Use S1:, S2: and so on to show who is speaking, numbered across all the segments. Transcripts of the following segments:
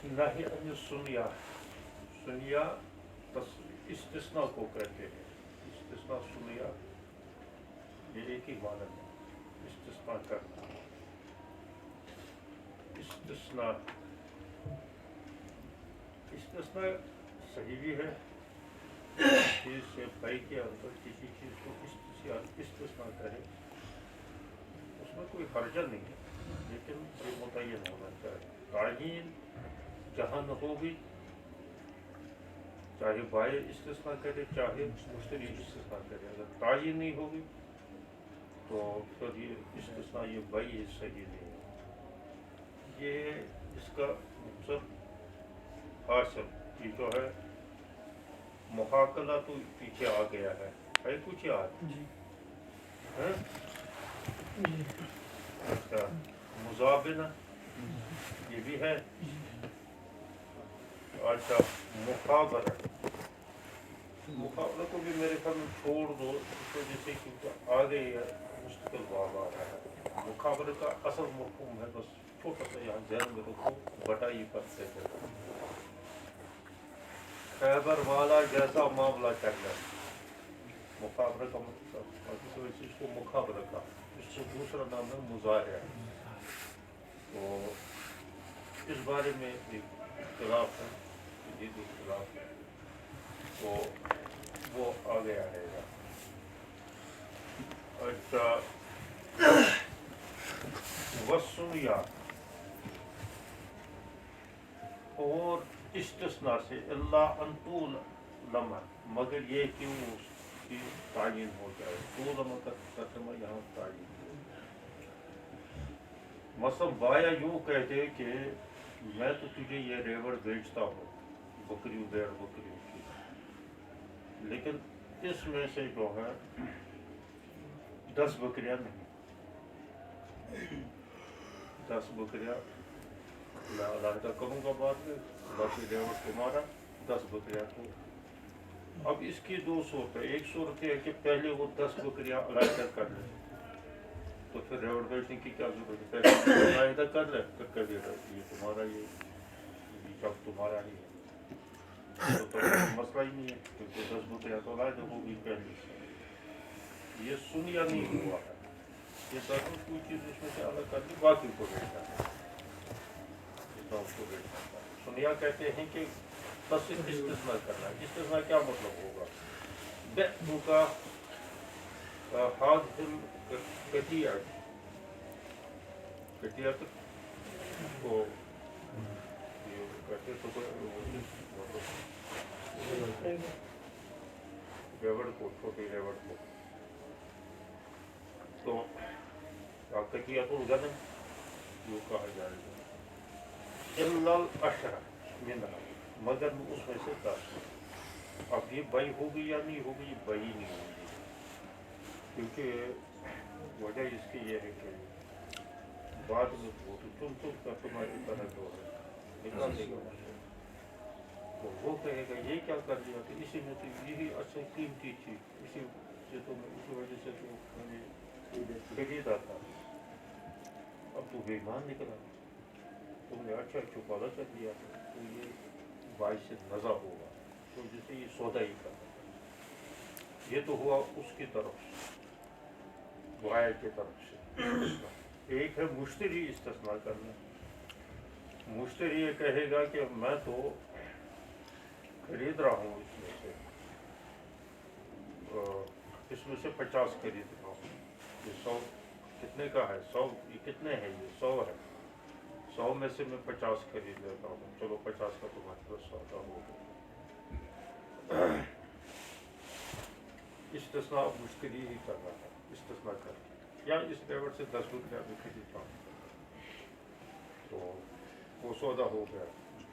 S1: نہی ان سنیا سنیا استثناء کو کہتے ہیں. استثناء سنیا یہ ایک ہی معنی ہے, استثناء کرنا. استثناء صحیح بھی ہے. چیز سے بھائی کے اندر کسی چیز کو استثناء کرے اس میں کوئی حرجہ نہیں ہے, لیکن یہ متعین ہونا چاہیے. تعین جہاں نہ ہوگی, چاہے بھائی استثناء کرے چاہے مشتری استثناء کرے, اگر تعین نہیں ہوگی تو پھر یہ استثناء یہ بھائی صحیح نہیں ہے. یہ اس کا مقصد حاصل یہ جو ہے محاکلہ تو پیچھے آ گیا ہے کچھ یاد ہے. اچھا مزابنہ یہ بھی ہے. اچھا مخابرہ کو بھی میرے خیال میں چھوڑ دو اس وجہ سے کیونکہ آگے مستقل باب آ رہا ہے. مخابرہ کا اصل مفہوم ہے بس چھوٹا سا یہاں ذہن میں رکھو, بٹائی کرتے تھے. خیبر والا جیسا معاملہ کرنا مخابرہ کا مطلب اس کو مخابرہ کا, اس کو دوسرا نام ہے مظاہرہ. تو اس بارے میں ایک اختلاف ہے, جدید اختلاف ہے, تو وہ آگے آئے گا. اچھا وسنیا اور استثناء سے اللہ انطول لمحہ مگر یہ کیوں اس کی تعین ہو جائے. طول لمحہ کا ترجمہ یہاں تعین ہو. مثلا بایا یوں کہتے کہ میں تو تجھے یہ ریوڑ بیچتا ہوں بکریوں بیڑ بکریوں کی, لیکن اس میں سے جو ہے 10 بکریاں نہیں, 10 بکریاں میں علیحدہ کروں گا بعد میں, باقی ریوڑ تمہارا 10 بکریاں تو. اب اس کی 2 صورتیں, ایک صورت ہے کہ پہلے وہ 10 بکریاں علیحدہ کر لیں تو پھر ریوڑ بیچنے کی کیا ضرورت ہے, پہلے علیحدہ کر لیں پھر کبھی یہ تمہارا یہ جب تمہارا ہی ہے تو مسئلہ ہی نہیں ہے کیونکہ 10 بکریاں تو علیحدہ ہوگی پہلے سے. یہ سنیا نہیں ہوا ہے, یہ ضرور کوئی چیز اس میں سے الگ کر دی باقی کو بیچتا ہے. سنیا کہتے ہیں کہ بس استثناء کرنا. استثناء کیا مطلب ہوگا, بیعتو کا حاضر کٹیت کو کہتے تو ریوڑ کو, چھوٹی ریوڑ کو, تو کٹیت الغنم یوں کہا جائے گا. الا العشرہ منہا مگر اس میں سے 10. اب یہ بئی ہوگی یا نہیں ہوگی, یہ بئی نہیں ہوگی کیونکہ وجہ اس کی یہ ہے کہ بعد میں چن کر تمہاری طرح جو ہے نکال دے گا تو وہ کہے گا یہ کیا کر دیا, کہ اسی میں تو یہی اچھا قیمتی تھی, اسی سے تو میں اسی وجہ سے تو میں نے خریدا تھا. اب تو بے ایمان نکلا, تم نے اچھا چھپالا کر دیا تو یہ باعث سے نزا ہوگا, تو جسے یہ سودا ہی کرنا. یہ تو ہوا اس کی طرف بائر کی طرف سے. ایک ہے مشتری استثناء کرنا. مشتری یہ کہے گا کہ میں تو خرید رہا ہوں اس میں سے 50 خرید رہا ہوں, یہ 100 کتنے کا ہے, 100 یہ کتنے ہیں, یہ 100 ہے, 100 میں سے میں 50 خرید لیتا ہوں, چلو 50 کا تمہارے پاس سودا ہو گیا. استثناء مشتری ہی کر رہا ہے, استثناء کر یا اس ریوڑ سے 10 بکریاں بھی خریدتا ہوں تو وہ سودا ہو گیا.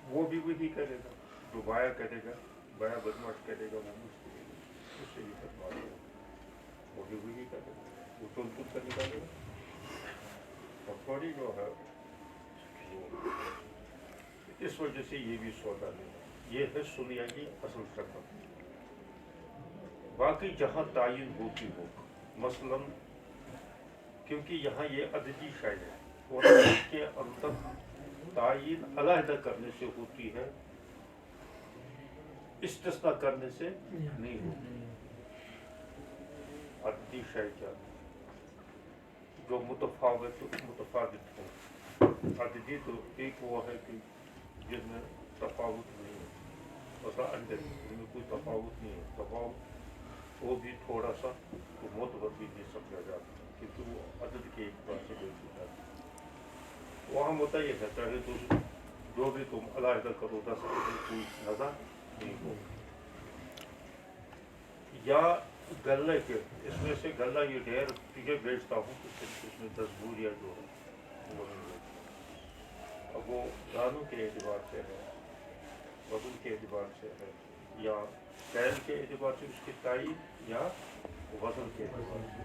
S1: وہ بھی وہی کرے گا جو بایا کرے گا, بایا بدماش کرے گا, وہ مشتری اس سے بھی بدماش ہوگا, وہ بھی وہی کرے گا, وہ چن کر نکالے گا. اور تھوڑی جو ہے اس وجہ سے یہ بھی سودا نہیں ہے. یہ ہے سنیا کی اصل شکل. باقی جہاں تعین ہوتی ہو, مثلاً کیونکہ یہاں یہ عددی شے ہے اور اس کے اندر تعین علیحدہ کرنے سے ہوتی ہے، استثناء کرنے سے نہیں ہوتی۔ عددی شے کیا جو متفاوت ہو، عددی تو ایک وہ ہے کہ جس میں تفاوت نہیں ہے، مثلا انڈے ان میں کوئی تفاوت نہیں ہے، تفاوت وہ بھی تھوڑا سا تو معتبر بھی نہیں سمجھا جاتا کیونکہ وہ عدد کے اعتبار سے دیکھی جاتی ہے۔ وہاں ہوتا یہ ہے چاہے تو جو بھی تم علیحدہ کرو 10 کوئی نظر نہیں ہو، یا غلہ کے اس میں سے غلہ یہ ڈھیر تجھے بیچتا ہوں تو اس میں 10 بوریاں جو ہے وہ نہیں بیچتا۔ اب وہ دانوں کے اعتبار سے ہے، وزن کے اعتبار سے ہے، یا کیل کے اعتبار سے اس کی تعین، یا وزن کے اعتبار سے۔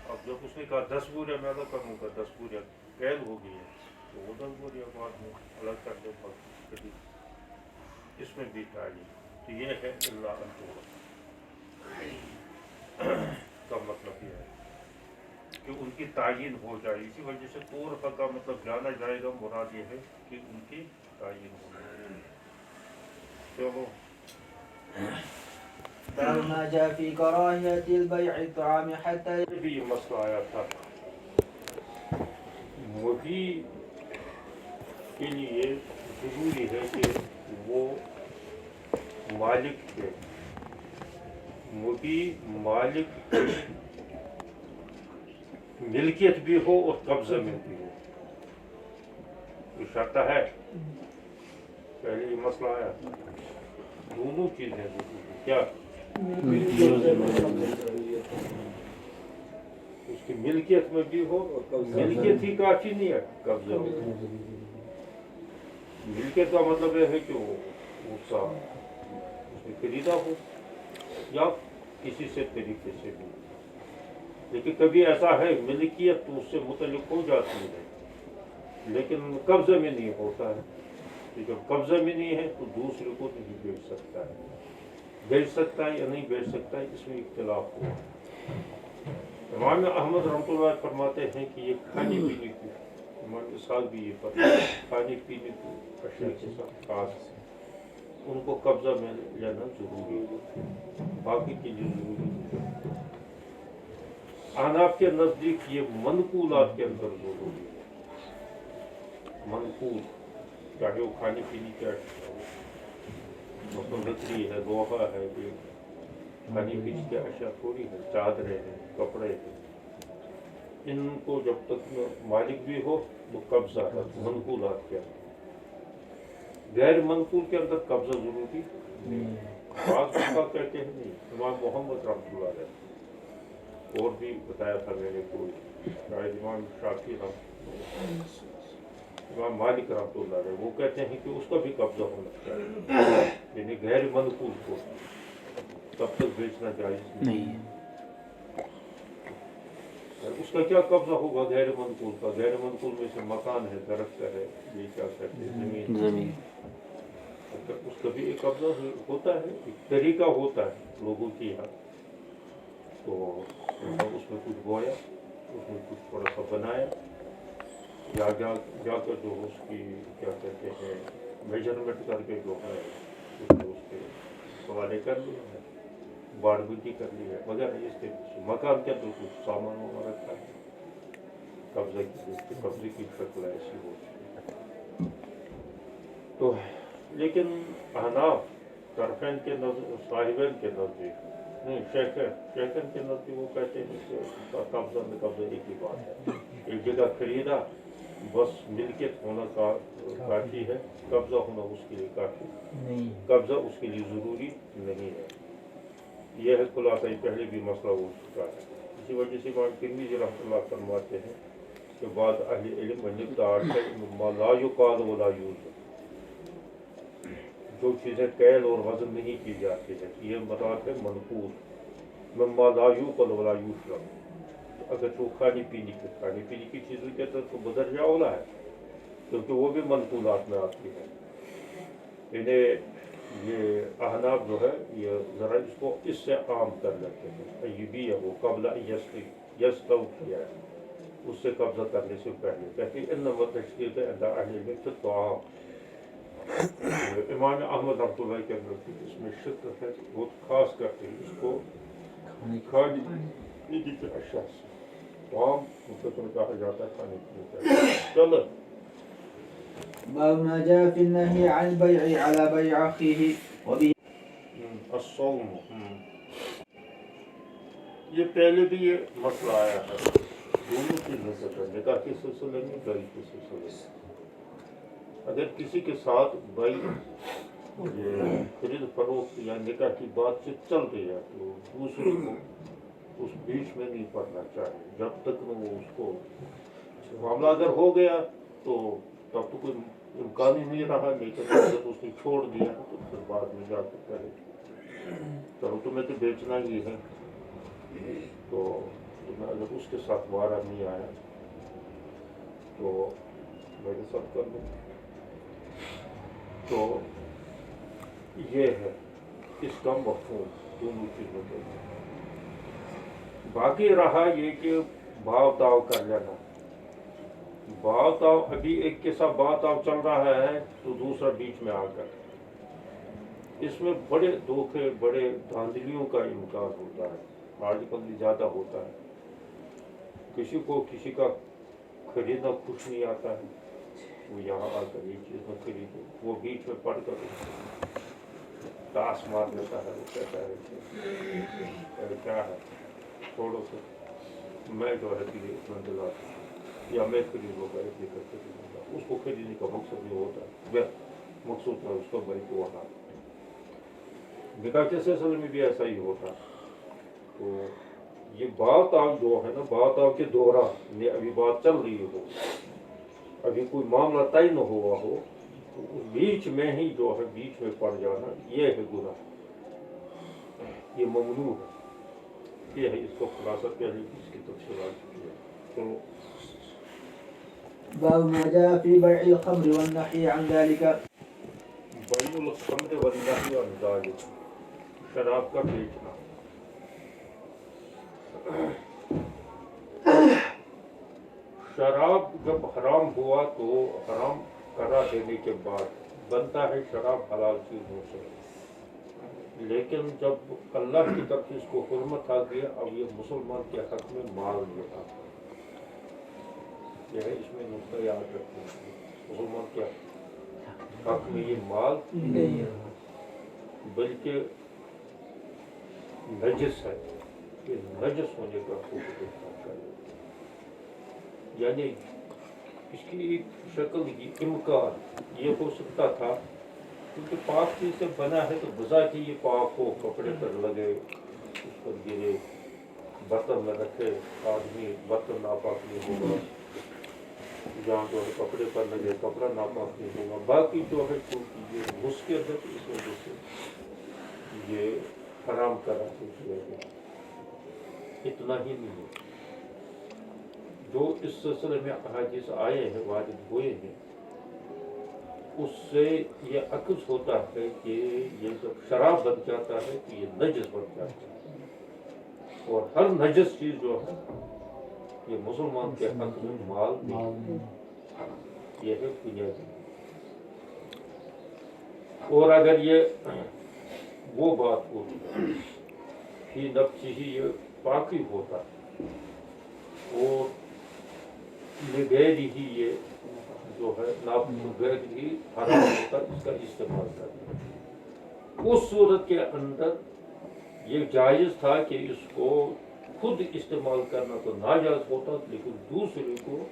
S1: اب جب اس نے کہا 10 بوریاں میں ادا کروں گا، 10 بوریاں کیل ہو گئی ہے تو وہ 10 بوریاں بعد میں الگ کر دے پڑ، اس میں بھی تعین۔ تو یہ ہے اللہ انتور کا مطلب یہ ہے کہ ان کی تعین ہو جائے، اسی وجہ سے طور کا مطلب جانا جائے گا، مراد یہ ہے کہ ان کی تعین ہو جائے۔ چلو
S2: باب ما جاء في كراهية البيع الطعام حتى
S1: بھی یہ مسئلہ آیا تھا، مبی کے لیے ضروری ہے کہ وہ مالک کے، مبی مالک کی ملکیت بھی ہو اور قبضہ میں بھی ہو، یہ شرط ہے۔ پہلے یہ مسئلہ آیا دونوں چیزیں ضروری ہیں، کیا اس کی ملکیت میں بھی ہو، ملکیت ہی کافی نہیں ہے، قبضہ ہو۔ ملکیت کا مطلب یہ ہے کہ وہ صاحب اس نے خریدا ہو یا کسی سے طریقے سے بھی، لیکن کبھی ایسا ہے ملکیت تو اس سے متعلق ہو جاتی ہے لیکن قبضہ میں نہیں ہوتا ہے، تو جب قبضہ میں نہیں ہے تو دوسرے کو نہیں بیچ سکتا ہے، بیچ سکتا ہے یا نہیں بیچ سکتا ہے اس میں اختلاف ہوا۔ امام احمد رحمۃ اللہ فرماتے ہیں کہ یہ کھانے پینے کی، امام اسحاق بھی یہ فرماتے ہیں کھانے پینے کی اشیاء کے ساتھ خاص ان کو قبضہ میں لینا ضروری ہے، باقی کے لیے ضروری نہیں۔ احناف کے نزدیک یہ منقولات کے اندر ضروری ہے، منقول چاہے وہ کھانے پینے کی اشیاء ہو، مثلاً لکڑی ہے، لوہا ہے، یہ کھانے پینے کی اشیاء تھوڑی ہے، چادریں ہیں، کپڑے ہیں، ان کو جب تک مالک بھی ہو تو قبضہ ہے منقولات کے اندر۔ غیر منقول کے اندر قبضہ ضروری نہیں، بعض فقہا کہتے ہیں نہیں، امام محمد رحمۃ اللہ علیہ اور بھی بتایا تھا میں نے، کوئی شاید امام شافعی امام مالک رحمۃ اللہ علیہ وہ کہتے ہیں کہ اس کا بھی قبضہ ہونا چاہیے، یعنی غیر منقول کو تب تک بیچنا جائز نہیں ہے۔ اس کا کیا قبضہ ہوگا غیر منقول کا؟ غیر منقول میں سے مکان ہے، درخت ہے، یہ کیا کہتے ہیں زمین، اس کا بھی ایک قبضہ ہوتا ہے، ایک طریقہ ہوتا ہے لوگوں کی یہاں، تو اس میں کچھ بویا، اس میں کچھ تھوڑا سا بنایا، یا جا کر جو اس کی کیا کہتے ہیں میجرمنٹ کر کے جو ہے اس کے حوالے کر لیا ہے، باڑبندی کر لی ہے وغیرہ، اس کے مکان کے اندر کچھ سامان وغیرہ رکھا ہے، قبضے کی شکل ایسی ہوتی ہے۔ تو لیکن احناف طرفین کے صاحبین کے نزدیک نہیں، شیخین کے نزدیک وہ کہتے ہیں کہ قبضہ میں قبضہ ایک ہی بات ہے، ایک جگہ خریدا بس ملکیت ہونا کافی ہے، قبضہ ہونا اس کے لیے کافی نہیں، قبضہ اس کے لیے ضروری نہیں ہے۔ یہ ہے خلاصہ، پہلے بھی مسئلہ ہو چکا ہے، اسی وجہ سے امام ترمذی رحمۃ اللہ فرماتے ہیں کہ بعض اہل علم ما لا یقال ولا یوزن، جو چیزیں کیل اور وزن نہیں کی جاتی ہے یہ مراد ہے منقول، مما لا یوقل ولا یشرب، اگر جو کھانے پینے کی چیزوں کے اندر تو بدرجہ اولا ہے کیونکہ وہ بھی منقولات میں آتی ہے۔ یعنی یہ احناف جو ہے یہ ذرا اس کو اس سے عام کر لیتے ہیں، ایبی ہے وہ قبل یستو کیا ہے، اس سے قبضہ کرنے سے پہلے کہتے ہیں انما تشدید عند اہل العلم فی الطعام. امام احمد رحمۃ اللہ کے نزدیک اس میں شدت ہے بہت خاص کرتے ہیں اس کو کھانے پینے کے اشیاء سے. طعام مطلق کہا جاتا ہے کھانے پینے کا. چلو
S2: باب ما جاء في النهي عن البيع على بيع أخيه وبه.
S1: الصوم. یہ پہلے بھی یہ مسئلہ آیا ہے دونوں کی نظر ہے نکاح کے سلسلے میں بیع کے سلسلے میں. اگر کسی کے ساتھ بیع خرید فروخت یا نکاح کی بات چیت چل رہی ہے تو دوسرے کو اس بیچ میں نہیں پڑنا چاہیے جب تک وہ اس کو معاملہ اگر ہو گیا تو تب تو کوئی امکان ہی نہیں رہا. لیکن اگر اس نے چھوڑ دیا تو پھر بعد میں جا کے کرے چلو تمہیں تو بیچنا ہی ہے تو اگر اس کے ساتھ وعدہ نہیں آیا تو میرے ساتھ کر لوں. تو یہ ہے اس کا مفہوم دونوں چیزوں کے. باقی رہا یہ کہ بھاؤ تاؤ کر لینا. بھاؤ تاؤ ابھی ایک کے ساتھ بھاؤ تاؤ چل رہا ہے تو دوسرا بیچ میں آ کر اس میں بڑے دھوکے بڑے دھاندلیوں کا امکان ہوتا ہے. آج کل زیادہ ہوتا ہے. کسی کو کسی کا خریدنا کچھ نہیں آتا ہے وہ یہاں آ کر یہ چیز میں خریدے وہ بیچ میں پڑھ کر ٹاس مار لیتا ہے. وہ کہتا ہے کہ کیا ہے چھوڑو سے میں جو ہے اتنا دلاتا یا میں خریدوں گا ایک کر خریدوں گا. اس کو خریدنے کا مقصد یہ ہوتا ہے مقصود ہے اس کا بھائی کو وہاں نکاح کے سلسلے میں بھی ایسا ہی ہوتا. تو یہ بات آپ جو ہے نا بات آپ کے دوران یہ ابھی بات چل رہی ہو ابھی کوئی معاملہ طے نہ ہوا ہو تو بیچ میں ہی جو ہے بیچ میں پڑ جانا یہ ہے گناہ. یہ ممنوع ہے. یہ ہے اس کو خلاصہ پہلے اس کی تفصیلات کیا. تو
S2: باب ما جاء في بيع الخمر والنهي عن ذلك.
S1: بیع الخمر والنهی عن ذلک شراب کا بیچنا. شراب جب حرام ہوا تو حرام قرار دینے کے بعد بنتا ہے شراب حلال چیزوں سے. لیکن جب اللہ کی طرف اس کو حرمت آ گیا اب یہ مسلمان کے حق میں مال نہیں آتا. یہ ہے اس میں نقطہ یاد رکھنا ہے مسلمان کے حق میں یہ مال نہیں ہے بلکہ نجس ہے. یہ نجس ہونے کا خوب دیکھنا چاہیے. یعنی اس کی ایک شکل کی امکان یہ ہو سکتا تھا کیونکہ پاک چیز سے بنا ہے تو بذات یہ پاک ہو. کپڑے پر لگے اس پر گرے برتن میں رکھے آدمی برتن ناپاک نہیں ہوگا. جہاں جو ہے کپڑے پر لگے کپڑا ناپاک نہیں ہوگا. باقی جو ہے چونکہ یہ مشکل ہے تو اس وجہ سے یہ حرام کرا ہے. اتنا ہی نہیں ہے جو اس سلسلے میں احادیث آئے ہیں وارد ہوئے ہیں اس سے یہ عکس ہوتا ہے کہ یہ جب شراب بن جاتا ہے تو یہ نجس بن جاتا ہے. اور ہر نجس چیز جو ہے یہ مسلمان کے حق میں مال نہیں. یہ ہے بنیادی. اور اگر یہ وہ بات ہوتی کہ نفسی ہی یہ باقی ہوتا اور غیر ہی یہ جو ہے غیر ہی حرام ہوتا اس کا استعمال کرنا. اس صورت کے اندر یہ جائز تھا کہ اس کو خود استعمال کرنا تو ناجائز ہوتا لیکن دوسرے کو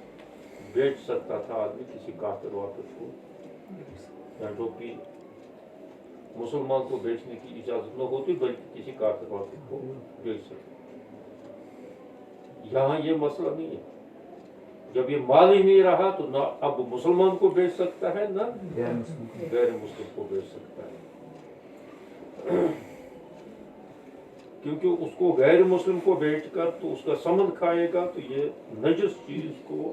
S1: بیچ سکتا تھا آدمی کسی کافر وافر کو یا جو کہ مسلمان کو بیچنے کی اجازت نہ ہوتی بلکہ کسی کافر وافر کو بیچ سکتا. یہاں یہ مسئلہ نہیں ہے. جب یہ مال ہی نہیں رہا تو نہ اب مسلمان کو بیچ سکتا ہے نہ غیر مسلم کو بیچ سکتا ہے. کیونکہ اس کو غیر مسلم کو بیچ کر تو اس کا ثمن کھائے گا تو یہ نجس چیز کو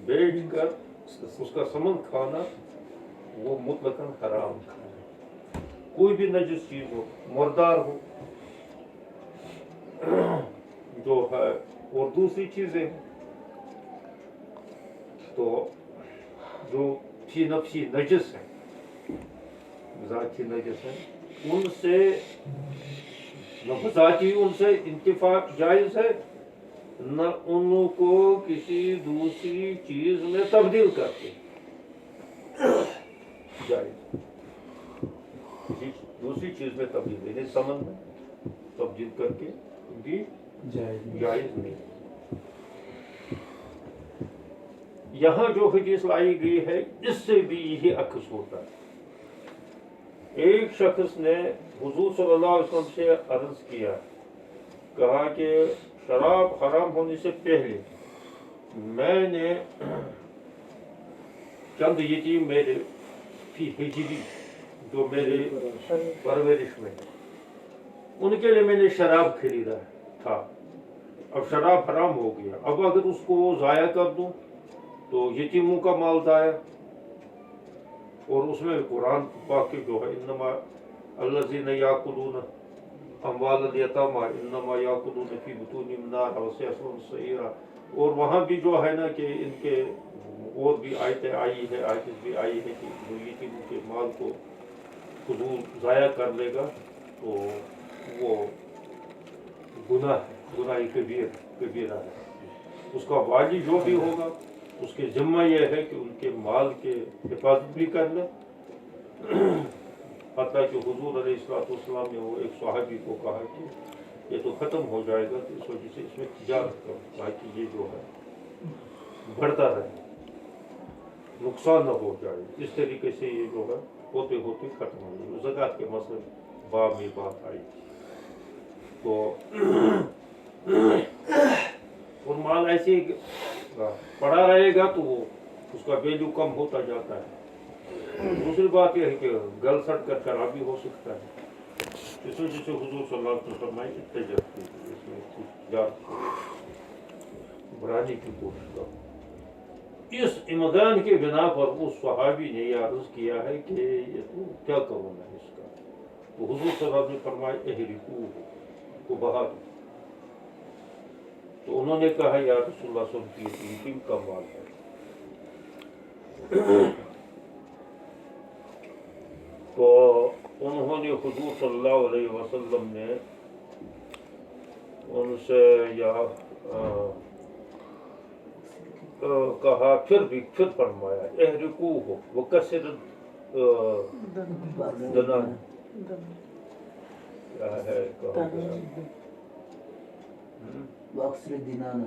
S1: بیچ کر اس کا ثمن کھانا وہ مطلقاً حرام. کوئی بھی نجس چیز ہو مردار ہو جو ہے اور دوسری چیزیں تو جو فی نفسی نجس ہے ذاتی نجس ہے ان سے نہ ذاتی ان سے انتفاع جائز ہے نہ ان کو کسی دوسری چیز میں تبدیل کرتے جائز کسی دوسری چیز میں تبدیل یعنی سمن میں تبدیل کر کے بھی جائز نہیں. یہاں جو حدیث لائی گئی ہے اس سے بھی یہی عکس ہوتا ہے. ایک شخص نے حضور صلی اللہ علیہ وسلم سے عرض کیا کہا کہ شراب حرام ہونے سے پہلے میں نے چند یتیم میرے فی حجری جو میرے پرورش میں ان کے لیے میں نے شراب خریدا تھا. اب شراب حرام ہو گیا. اب اگر اس کو ضائع کر دوں تو یتیموں کا مال ضائع اور اس میں قرآن پاک جو ہے انما الذین یاکلون اموال الیتامی انما یاکلون فی بطونہم نارا وسیصلون سعیرا. اور وہاں بھی جو ہے نا کہ ان کے اور بھی آیتیں آئی ہے آیت بھی آئی ہے کہ جو یتیموں کے مال کو فضول ضائع کر لے گا تو وہ گناہ ہے گناہ کبیرہ ہے. اس کا واجب جو بھی ہوگا اس کے ذمہ یہ ہے کہ ان کے مال کے حفاظت بھی کر لے. حتیٰ کہ حضور علیہ السلام نے وہ ایک صحابی کو کہا کہ یہ تو ختم ہو جائے گا تو اس وجہ سے اس میں تجارت کرو تاکہ یہ جو ہے بڑھتا رہے نقصان نہ ہو جائے. اس طریقے سے یہ جو ہے ہوتے ہوتے ختم ہو جائے. زکوٰۃ کے مسئلے باب میں بات آئی تو اور مال ایسے ہی پڑا رہے گا تو وہ اس کا ویلیو کم ہوتا جاتا ہے. دوسری بات یہ ہے کہ گل سٹ کر خراب بھی ہو سکتا ہے. اس وجہ سے حضور صلی اللہ علیہ وسلم نے احتجاج کی اس میں تجارت بڑھانے کی کوشش کرو. اس امکان کے بنا پر اس صحابی نے یہ عرض کیا ہے کہ یہ تو کیا کروں میں اس کا. تو حضور صلی اللہ علیہ وسلم نے فرمایا احرقوہ کو بہا دو. تو انہوں نے کہا یا رسول اللہ صلی اللہ علیہ وسلم کی یتیم کا مال ہے. تو انہوں نے حضور صلی اللہ علیہ وسلم نے ان سے یا کہا پھر فرمایا احرقوہ وکسر دنان کیا ہے کہا گیا
S2: واکثر دینانا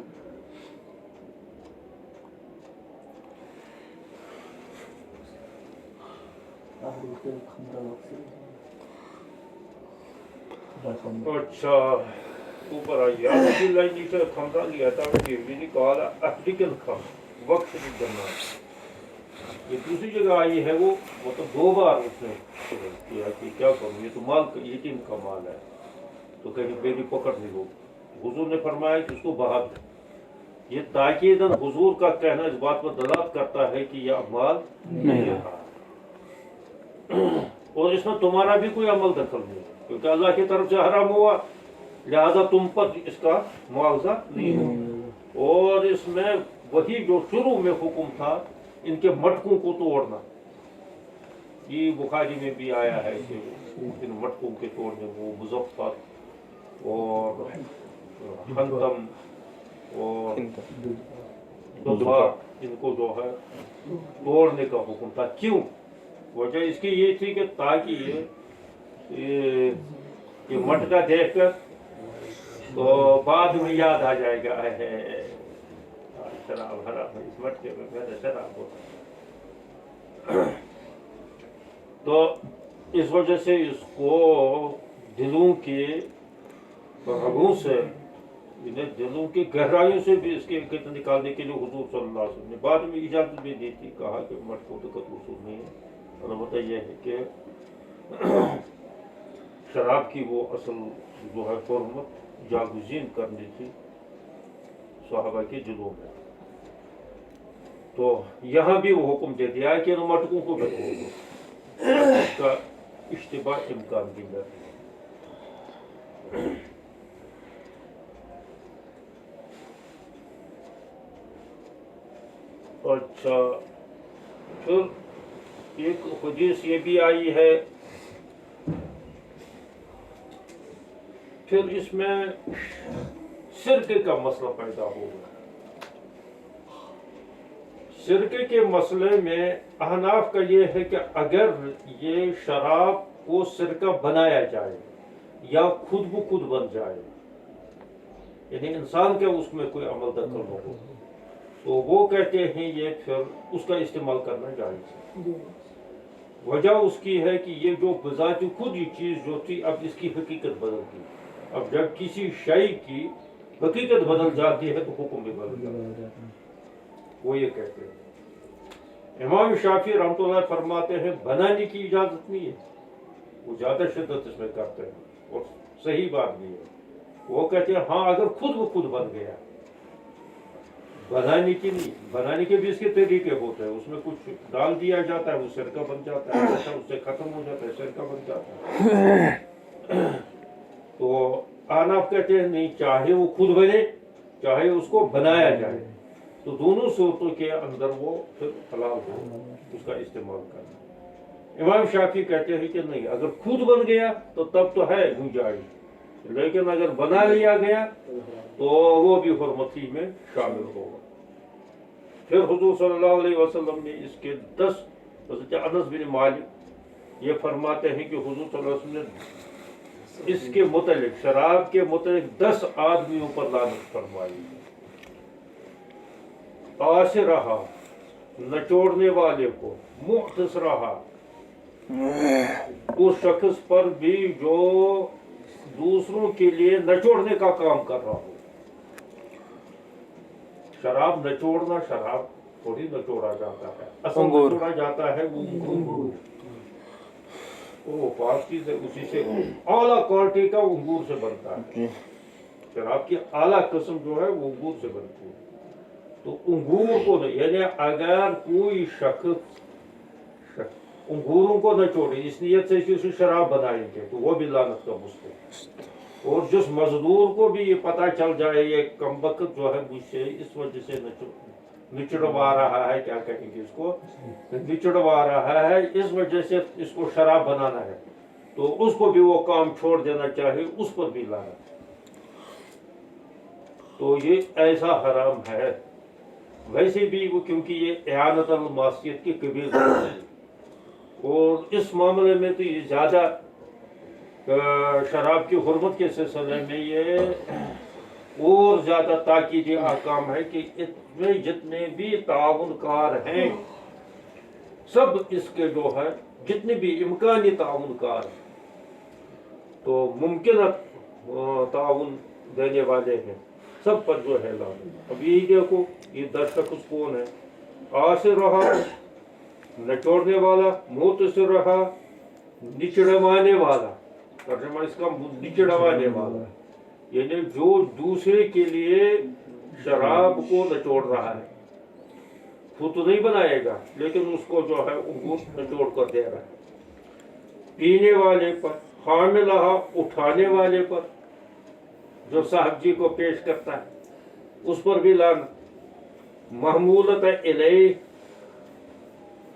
S1: اچھا اوپر آئیے آپ اللہ نیچے خمرہ لیا تھا کہ میری کہا احرقل خمر وقت دنان. یہ دوسری جگہ آئی ہے وہ مطلب دو بار اس نے کیا کہ کیا کروں یہ تو مال یتیم کا مال ہے تو کہیں میری پکڑ نہیں ہوگی. حضور نے فرمایا کہ اس کو بہا دو. یہ تاکیداً حضور کا کہنا اس بات پر دلالت کرتا ہے کہ یہ مال نہیں رہا اور اس میں تمہارا بھی کوئی عمل دخل نہیں کیونکہ اللہ کی طرف سے حرام ہوا لہذا تم پر اس کا معاوضہ نہیں ہوگا. اور اس میں وہی جو شروع میں حکم تھا ان کے مٹکوں کو توڑنا یہ بخاری میں بھی آیا ہے کہ ان مٹکوں کے توڑنے وہ مظفر اور حنتم اور دفاع ان کو جو ہے توڑنے کا حکم تھا. کیوں؟ وجہ اس کی یہ تھی کہ تاکہ یہ مٹکا دیکھ کر تو بعد میں یاد آ جائے گا شراب حرام ہے اس مٹکے میں میرا شراب ہوتا. تو اس وجہ سے اس کو دلوں کے رگوں سے دلوں کی گہرائیوں سے بھی اس کے نکالنے کے لیے حضور صلی اللہ علیہ وسلم نے بعد میں اجازت بھی دی تھی. کہا کہ مٹکوں تک وصول نہیں ہے. البتہ یہ ہے کہ شراب کی وہ اصل جو ہے حرمت جاگزین کرنی تھی صحابہ کے دلوں میں. تو یہاں بھی وہ حکم دے دیا کہ ان مٹکوں کو بھی اس کا اشتباہ امکان بھی ہے. اچھا پھر ایک حدیث یہ بھی آئی ہے، پھر اس میں سرکے کا مسئلہ پیدا ہوگا۔ سرکے کے مسئلے میں احناف کا یہ ہے کہ اگر یہ شراب کو سرکہ بنایا جائے یا خود بخود بن جائے، یعنی انسان کے اس میں کوئی عمل دخل نہ ہو، تو وہ کہتے ہیں یہ پھر اس کا استعمال کرنا جائز ہے۔ وجہ اس کی ہے کہ یہ جو بذات خود یہ چیز جو تھی اب اس کی حقیقت بدل گئی۔ اب جب کسی شے کی حقیقت بدل جاتی ہے تو حکم بھی بدل جاتا ہے، وہ یہ کہتے ہیں۔ امام شافعی رحمۃ اللہ فرماتے ہیں بنانے کی اجازت نہیں ہے، وہ زیادہ شدت اس میں کرتے ہیں اور صحیح بات نہیں ہے۔ وہ کہتے ہیں ہاں اگر خود بخود بن گیا، بنانے کی نہیں، بنانے کے بھی اس کے طریقے ہوتے ہیں، اس میں کچھ ڈال دیا جاتا ہے وہ سرکہ بن جاتا ہے، اس سے ختم ہو جاتا ہے سرکہ بن جاتا ہے۔ تو احناف کہتے ہیں نہیں، چاہے وہ خود بنے چاہے اس کو بنایا جائے، تو دونوں صورتوں کے اندر وہ پھر حلال ہو اس کا استعمال کرنا۔ امام شافعی کہتے ہیں کہ نہیں، اگر خود بن گیا تو تب تو ہے گنجائش، لیکن اگر بنا لیا گیا تو وہ بھی حرمتی میں شامل ہوگا۔ پھر حضور صلی اللہ علیہ وسلم نے اس کے 10، حضرت انس بن مالک یہ فرماتے ہیں کہ حضور صلی اللہ علیہ وسلم نے اس کے متعلق، شراب کے متعلق 10 آدمیوں پر لعنت فرمائی۔ آسر رہا، نچوڑنے والے کو، محدث رہا، اس شخص پر بھی جو دوسروں کے لیے نچوڑنے کا کام کر رہا ہو۔ شراب نچوڑنا، شراب تھوڑی نچوڑا جاتا ہے، اصل نچوڑا جاتا ہے وہ انگور، وہ پاس چیز ہے، اسی سے اعلیٰ کوالٹی کا انگور سے بنتا ہے۔ شراب کی اعلیٰ قسم جو ہے وہ انگور سے بنتی ہے۔ تو انگور کو نہیں، یعنی اگر کوئی شخص انگوروں کو نہ چھوڑے اس نیت سے کہ اسے شراب بنائیں گے تو وہ بھی لعنت کا مستحق۔ اور جس مزدور کو بھی یہ پتہ چل جائے یہ کمبخت جو ہے مجھ سے اس وجہ سے نچڑوا رہا ہے، کیا کہیں گے اس کو، نچڑوا رہا ہے، اس وجہ سے اس کو شراب بنانا ہے، تو اس کو بھی وہ کام چھوڑ دینا چاہیے، اس پر بھی لعنت۔ تو یہ ایسا حرام ہے۔ ویسے بھی وہ کیونکہ یہ اعانت المعصیت کی کبیر ہے، اور اس معاملے میں تو یہ زیادہ شراب کی حرمت کے سلسلے میں یہ اور زیادہ تاکیدی احکام ہے کہ اس میں جتنے بھی تعاون کار ہیں سب اس کے جو ہے جتنے بھی امکانی تعاون کار ہیں تو ممکنہ تعاون دینے والے ہیں سب پر جو ہے لعنت۔ اب یہی دیکھو یہ 10 شخص کون ہے، آسر رہا، نچوڑنے والا، محتسر رہا، نچڑوانے والا، ترجمہ اس کا نچڑوانے والا، یعنی جو دوسرے کے لیے شراب کو نچوڑ رہا ہے، خود تو نہیں بنائے گا لیکن اس کو جو ہے انگور نچوڑ کر دے رہا ہے۔ پینے والے پر، حاملہ، اٹھانے والے پر، جو صاحب جی کو پیش کرتا ہے اس پر بھی لعنت۔ محمولۃ الیہ،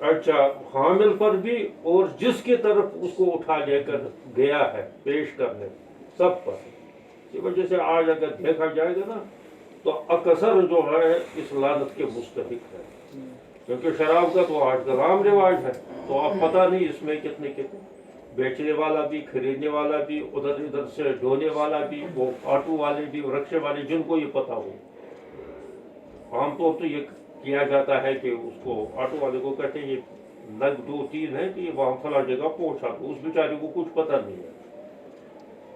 S1: اچھا حامل پر بھی اور جس کی طرف اس کو اٹھا لے کر گیا ہے پیش کرنے، سب پر۔ اسی وجہ سے آج اگر دیکھا جائے گا نا تو اکثر جو ہے اس لعنت کے مستحق ہے، کیونکہ شراب کا تو آج کا عام رواج ہے، تو اب پتہ نہیں اس میں کتنے بیچنے والا بھی، خریدنے والا بھی، ادھر ادھر سے ڈھونے والا بھی، وہ آٹو والے بھی، رکشے والے، جن کو یہ پتہ ہو۔ عام طور تو یہ کیا جاتا ہے کہ اس کو آٹو والے کو کہتے ہیں یہ نگ 2-3 ہے کہ یہ وہاں فلاں جگہ پہنچا دو، اس بیچارے کو کچھ پتہ نہیں ہے،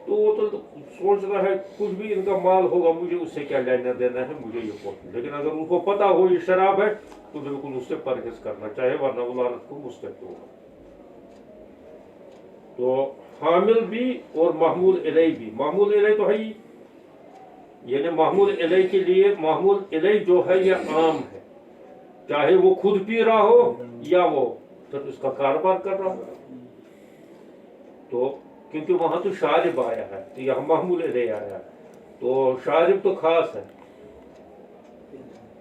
S1: تو وہ تو سوچ رہا ہے کچھ بھی ان کا مال ہوگا، مجھے اس سے کیا لینا دینا ہے، مجھے یہ پہنچ، لیکن اگر ان کو پتہ ہو یہ شراب ہے تو بالکل اس سے پرہیز کرنا چاہے ورنہ وہ لعنت کو مستحق ہوگا۔ تو حامل بھی اور محمول الیہ بھی، محمول الیہ تو ہے ہی، یعنی محمول الیہ کے لیے محمول الیہ جو ہے یہ عام ہے، چاہے وہ خود پی رہا ہو یا وہ پھر اس کا کاروبار کر رہا ہو، تو کیونکہ وہاں تو شارب آیا ہے تو یہاں محمول الیہ آیا ہے، تو شارب تو خاص ہے،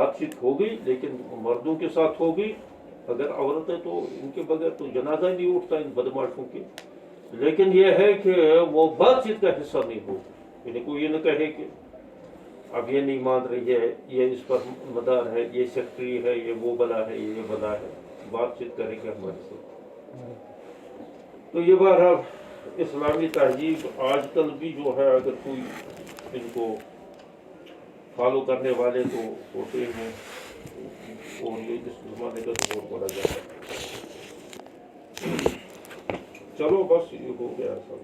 S1: بات چیت ہو گئی لیکن مردوں کے ساتھ ہو گئی. اگر عورتیں تو ان کے بغیر تو جنازہ نہیں اٹھتا ان بدماشوں کی. لیکن یہ ہے کہ وہ بات چیت کا حصہ نہیں ہو. یعنی کوئی یہ نہ کہے کہ اب یہ نہیں مان رہی ہے, یہ اس پر مدار ہے, یہ سیکٹری ہے, یہ وہ بلا ہے, یہ بلا ہے. بات چیت کریں گے ہمارے ساتھ. تو یہ بہرحال اسلامی تہذیب آج کل بھی جو ہے اگر کوئی ان کو فالو کرنے والے تو ہوتے ہیں, اور یہ اس زمانے کا تو بہت بڑا جگہ. چلو بس یہ ہو گیا سب.